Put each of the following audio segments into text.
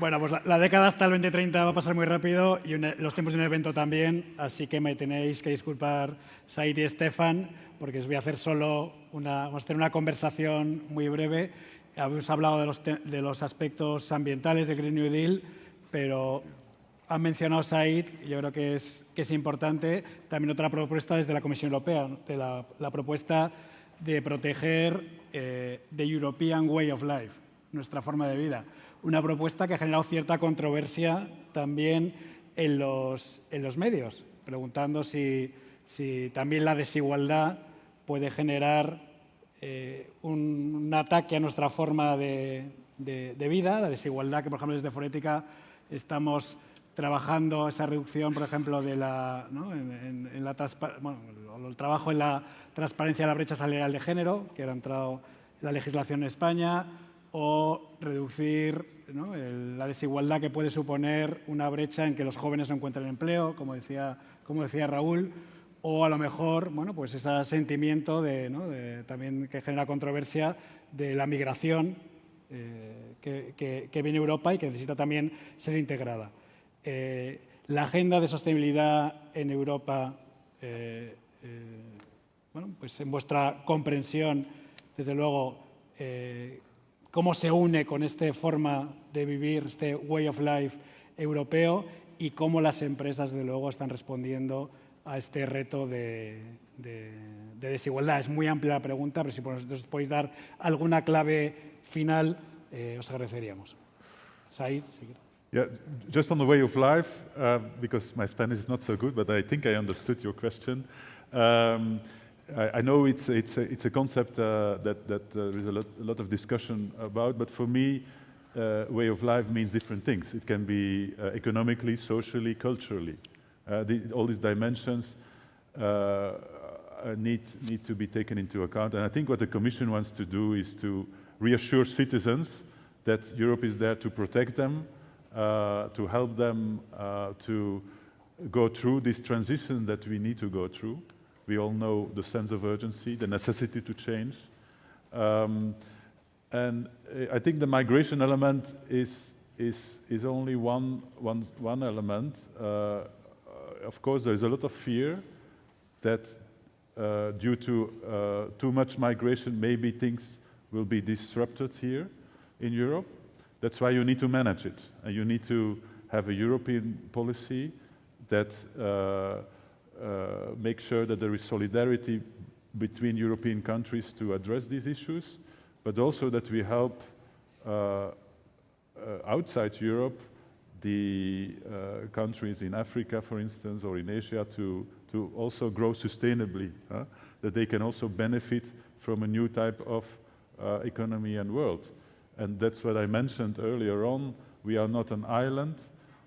Bueno, pues la década hasta el 2030 va a pasar muy rápido y los tiempos de un evento también, así que me tenéis que disculpar, Saïd y Stefan, porque os voy a hacer vamos a hacer una conversación muy breve. Habéis hablado de los aspectos ambientales del Green New Deal, pero han mencionado Saïd, y yo creo que es importante, también otra propuesta desde la Comisión Europea, de la propuesta de proteger the European Way of Life, nuestra forma de vida. Una propuesta que ha generado cierta controversia también en los medios, preguntando si también la desigualdad puede generar un ataque a nuestra forma de vida, la desigualdad que, por ejemplo, desde Forética estamos trabajando esa reducción, por ejemplo, el trabajo en la transparencia de la brecha salarial de género, que ha entrado en la legislación en España, o reducir la desigualdad que puede suponer una brecha en que los jóvenes no encuentren empleo, como decía Raúl, o a lo mejor, bueno, pues ese sentimiento también que genera controversia de la migración que viene a Europa y que necesita también ser integrada. La agenda de sostenibilidad en Europa, bueno, pues en vuestra comprensión, desde luego, cómo se une con esta forma de vivir, este way of life europeo, y cómo las empresas, desde luego, están respondiendo a este reto de desigualdad. Es muy amplia la pregunta, pero si nos podéis dar alguna clave final, os agradeceríamos. Saïd, si quieres. Yeah, just on the way of life, because my Spanish is not so good, but I think I understood your question. I know it's a concept that there is a lot of discussion about, but for me, way of life means different things. It can be economically, socially, culturally. All these dimensions need to be taken into account. And I think what the Commission wants to do is to reassure citizens that Europe is there to protect them, to help them to go through this transition that we need to go through. We all know the sense of urgency, the necessity to change. And I think the migration element is only one element. Of course, there is a lot of fear that due to too much migration, maybe things will be disrupted here in Europe. That's why you need to manage it. And you need to have a European policy that makes sure that there is solidarity between European countries to address these issues, but also that we help outside Europe the countries in Africa, for instance, or in Asia to also grow sustainably, that they can also benefit from a new type of economy and world. And that's what I mentioned earlier on. We are not an island.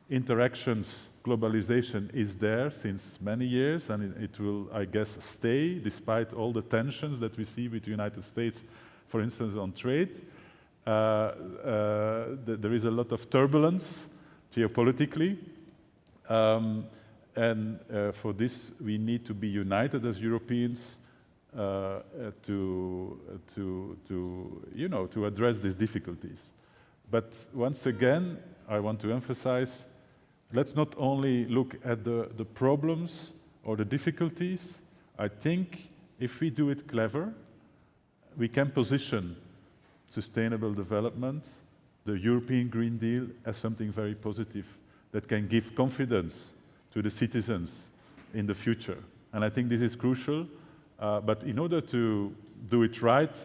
Interactions, globalization is there since many years, and it will, I guess, stay despite all the tensions that we see with the United States, for instance, on trade. There is a lot of turbulence geopolitically, and for this we need to be united as Europeans to address these difficulties. But once again, I want to emphasize, let's not only look at the problems or the difficulties. I think if we do it clever, we can position sustainable development, the European Green Deal, as something very positive that can give confidence to the citizens in the future. And I think this is crucial. But in order to do it right,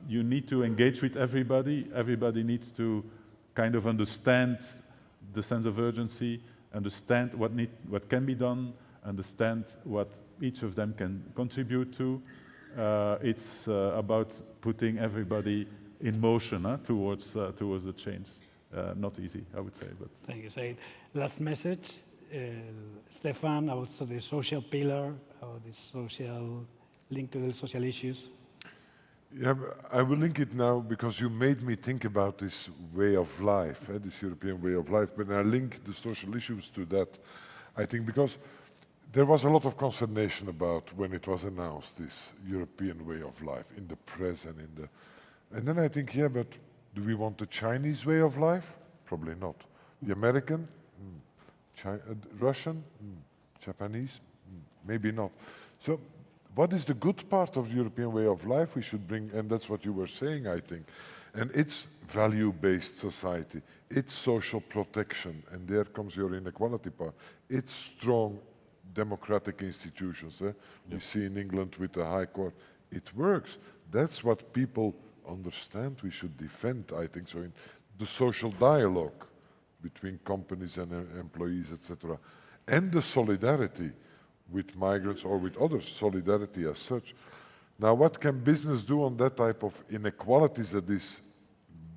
you need to engage with everybody. Everybody needs to kind of understand the sense of urgency, understand what can be done, understand what each of them can contribute to. It's about putting everybody in motion towards the change. Not easy, I would say. But thank you, Saïd. Last message, Stefan, about the social pillar, or the social link to the social issues. Yeah, I will link it now because you made me think about this way of life, this European way of life. But I link the social issues to that, I think, because there was a lot of consternation about when it was announced, this European way of life, in the press and in the... And then I think, yeah, but do we want the Chinese way of life? Probably not. The American? Russian? Japanese? Maybe not. So what is the good part of the European way of life we should bring? And that's what you were saying, I think. And it's value-based society. It's social protection. And there comes your inequality part. It's strong democratic institutions. Yep. We see in England with the High Court. It works. That's what people understand we should defend, I think. So in the social dialogue between companies and employees, etc. And the solidarity with migrants or with others, solidarity as such. Now, what can business do on that type of inequalities that is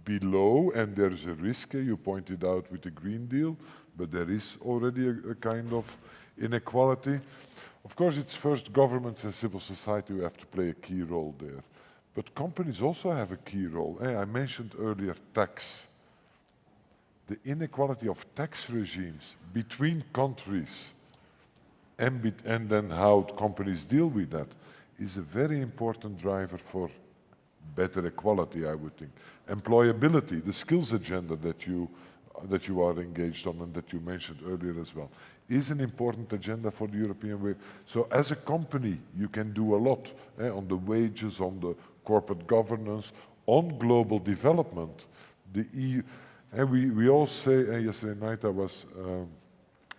below, and there's a risk, you pointed out with the Green Deal, but there is already a kind of inequality. Of course, it's first governments and civil society who have to play a key role there. But companies also have a key role. I mentioned earlier tax. The inequality of tax regimes between countries and then how companies deal with that is a very important driver for better equality, I would think. Employability, the skills agenda that you are engaged on and that you mentioned earlier as well, is an important agenda for the European way. So as a company, you can do a lot on the wages, on the corporate governance, on global development. The EU, and we all say, yesterday night I was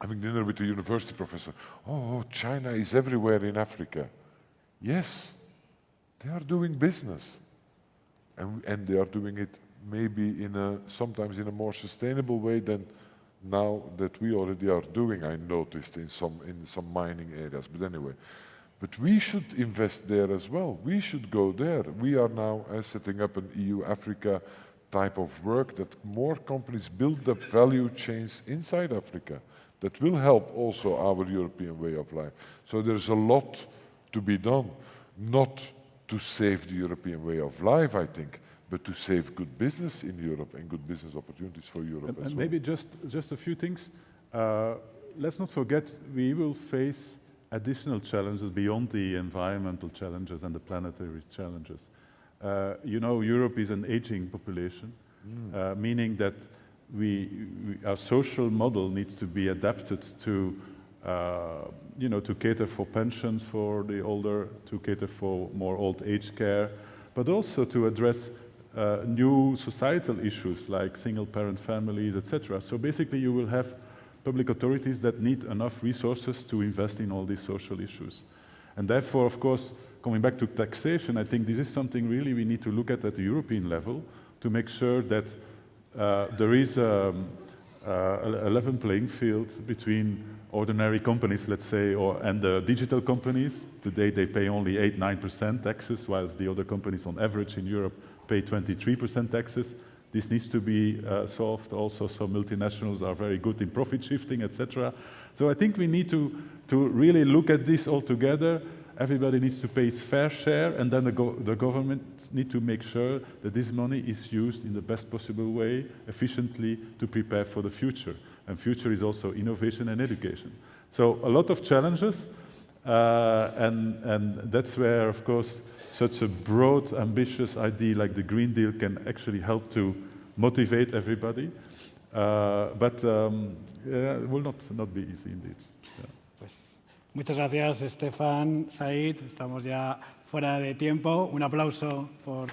having dinner with a university professor, oh, China is everywhere in Africa. Yes, they are doing business. And they are doing it maybe sometimes in a more sustainable way than now that we already are doing, I noticed in some mining areas. But anyway, but we should invest there as well. We should go there. We are now setting up an EU-Africa type of work that more companies build up value chains inside Africa that will help also our European way of life. So there's a lot to be done, not to save the European way of life, I think, but to save good business in Europe and good business opportunities for Europe as well. Maybe just a few things. Let's not forget we will face additional challenges beyond the environmental challenges and the planetary challenges. You know, Europe is an aging population, meaning that our social model needs to be adapted to, to cater for pensions for the older, to cater for more old age care, but also to address new societal issues like single-parent families, etc. So basically, you will have public authorities that need enough resources to invest in all these social issues. And therefore, of course, coming back to taxation, I think this is something really we need to look at the European level to make sure that there is a level playing field between ordinary companies, let's say, and the digital companies. Today they pay only 8–9% taxes, whilst the other companies on average in Europe pay 23% taxes. This needs to be solved. Also, some multinationals are very good in profit shifting, etc. So I think we need to really look at this all together. Everybody needs to pay its fair share, and then the government need to make sure that this money is used in the best possible way, efficiently, to prepare for the future. And future is also innovation and education. So a lot of challenges, and that's where, of course, such a broad, ambitious idea like the Green Deal can actually help to motivate everybody. But it will not be easy indeed. Yeah. Pues, muchas gracias, Stefan, Saïd. Estamos ya fuera de tiempo. Un aplauso por...